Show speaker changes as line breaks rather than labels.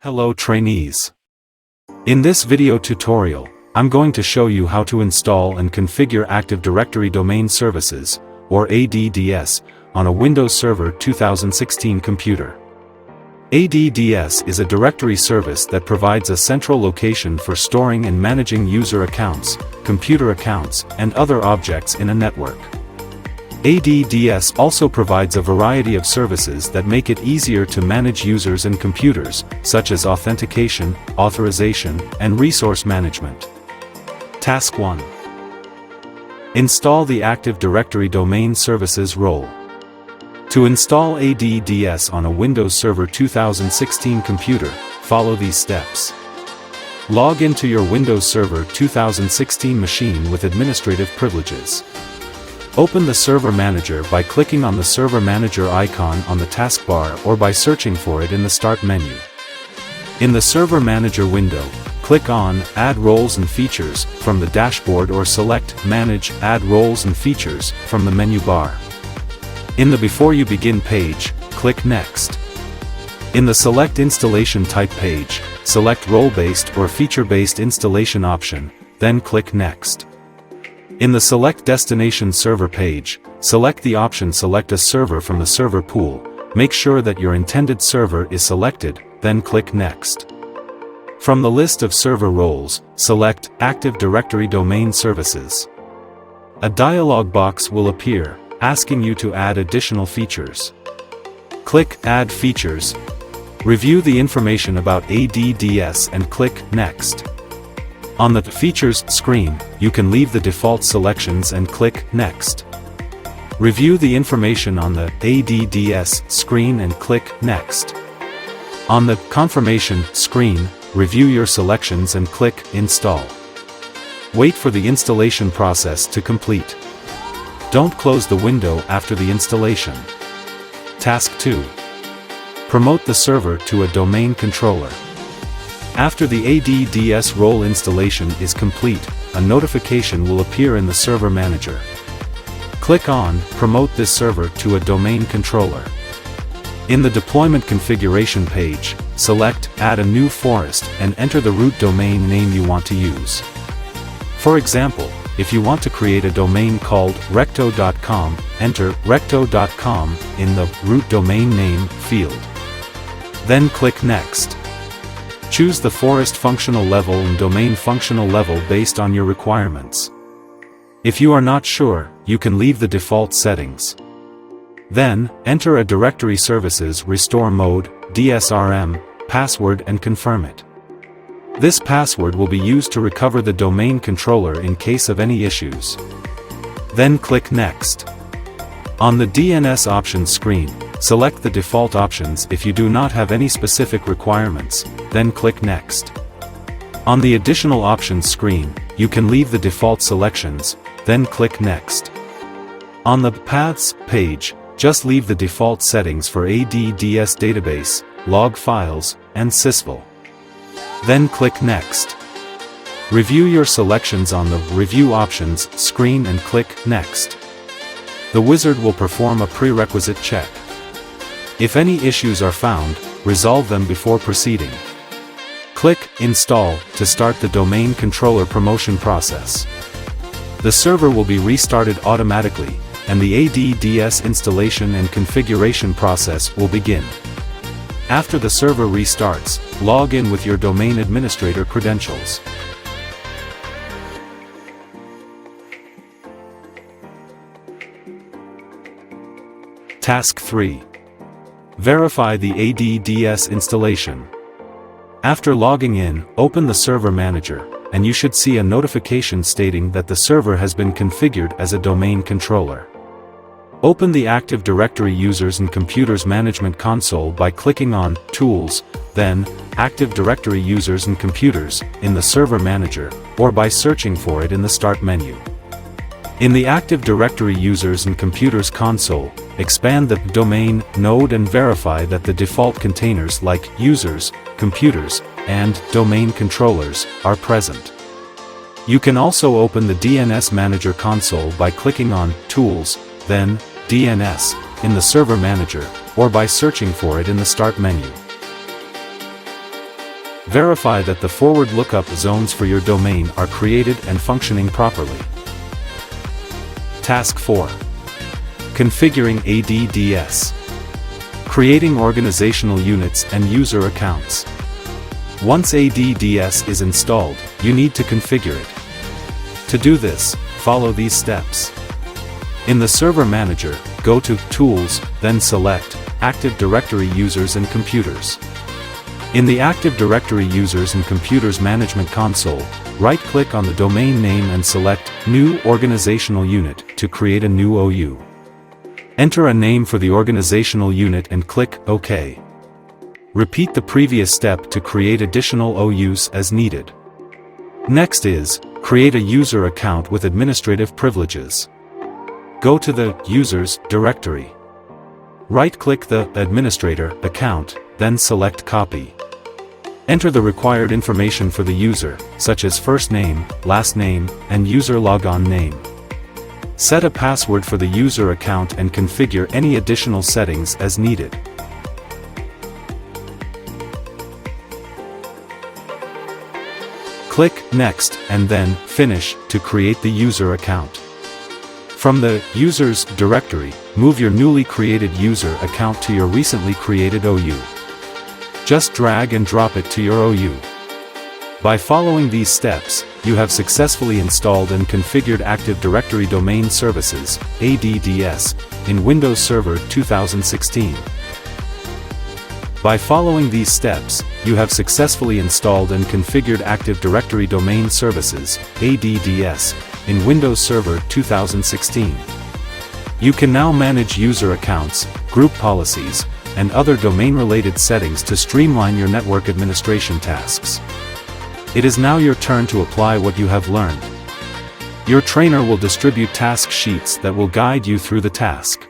Hello trainees. In this video tutorial, I'm going to show you how to install and configure Active Directory Domain Services, or ADDS, on a Windows Server 2016 computer. ADDS is a directory service that provides a central location for storing and managing user accounts, computer accounts, and other objects in a network. ADDS also provides a variety of services that make it easier to manage users and computers, such as authentication, authorization, and resource management. Task 1. Install the Active Directory Domain Services role. To install ADDS on a Windows Server 2016 computer, follow these steps. Log into your Windows Server 2016 machine with administrative privileges. Open the Server Manager by clicking on the Server Manager icon on the taskbar or by searching for it in the Start menu. In the Server Manager window, click on Add Roles and Features from the dashboard or select Manage Add Roles and Features from the menu bar. In the Before You Begin page, click Next. In the Select Installation Type page, select Role-Based or Feature-Based Installation option, then click Next. In the Select Destination Server page, select the option Select a server from the server pool, make sure that your intended server is selected, then click Next. From the list of server roles, select Active Directory Domain Services. A dialog box will appear, asking you to add additional features. Click Add Features. Review the information about ADDS and click Next. On the Features screen, you can leave the default selections and click Next. Review the information on the ADDS screen and click Next. On the Confirmation screen, review your selections and click Install. Wait for the installation process to complete. Don't close the window after the installation. Task 2. Promote the server to a domain controller. After the ADDS role installation is complete, a notification will appear in the Server Manager. Click on Promote this server to a domain controller. In the Deployment Configuration page, select Add a new forest and enter the root domain name you want to use. For example, if you want to create a domain called recto.com, enter recto.com in the Root Domain Name field. Then click Next. Choose the forest functional level and domain functional level based on your requirements. If you are not sure, you can leave the default settings. Then, enter a Directory Services Restore Mode, DSRM, password and confirm it. This password will be used to recover the domain controller in case of any issues. Then click Next. On the DNS options screen, select the default options if you do not have any specific requirements, then click Next. On the Additional Options screen, you can leave the default selections, then click Next. On the Paths page, just leave the default settings for ADDS database, log files, and sysvol. Then click Next. Review your selections on the Review Options screen and click Next. The wizard will perform a prerequisite check. If any issues are found, resolve them before proceeding. Click Install to start the domain controller promotion process. The server will be restarted automatically, and the ADDS installation and configuration process will begin. After the server restarts, log in with your domain administrator credentials. Task 3. Verify the ADDS installation. After logging in, open the Server Manager, and you should see a notification stating that the server has been configured as a domain controller. Open the Active Directory Users and Computers Management console by clicking on Tools, then Active Directory Users and Computers in the Server Manager, or by searching for it in the Start menu. In the Active Directory Users and Computers console, expand the domain node and verify that the default containers like users, computers, and domain controllers are present. You can also open the DNS Manager console by clicking on Tools, then DNS in the Server Manager, or by searching for it in the Start menu. Verify that the forward lookup zones for your domain are created and functioning properly. Task 4. Configuring ADDS. Creating organizational units and user accounts. Once ADDS is installed, you need to configure it. To do this, follow these steps. In the Server Manager, go to Tools, then select Active Directory Users and Computers. In the Active Directory Users and Computers Management console, right-click on the domain name and select New Organizational Unit to create a new OU. Enter a name for the organizational unit and click OK. Repeat the previous step to create additional OUs as needed. Next is, create a user account with administrative privileges. Go to the Users directory. Right-click the Administrator account, then select Copy. Enter the required information for the user, such as first name, last name, and user logon name. Set a password for the user account and configure any additional settings as needed. Click Next and then Finish to create the user account. From the Users directory, move your newly created user account to your recently created OU. Just drag and drop it to your OU. By following these steps, you have successfully installed and configured Active Directory Domain Services, ADDS, in Windows Server 2016. By following these steps, you have successfully installed and configured Active Directory Domain Services, ADDS, in Windows Server 2016. You can now manage user accounts, group policies, and other domain-related settings to streamline your network administration tasks. It is now your turn to apply what you have learned. Your trainer will distribute task sheets that will guide you through the task.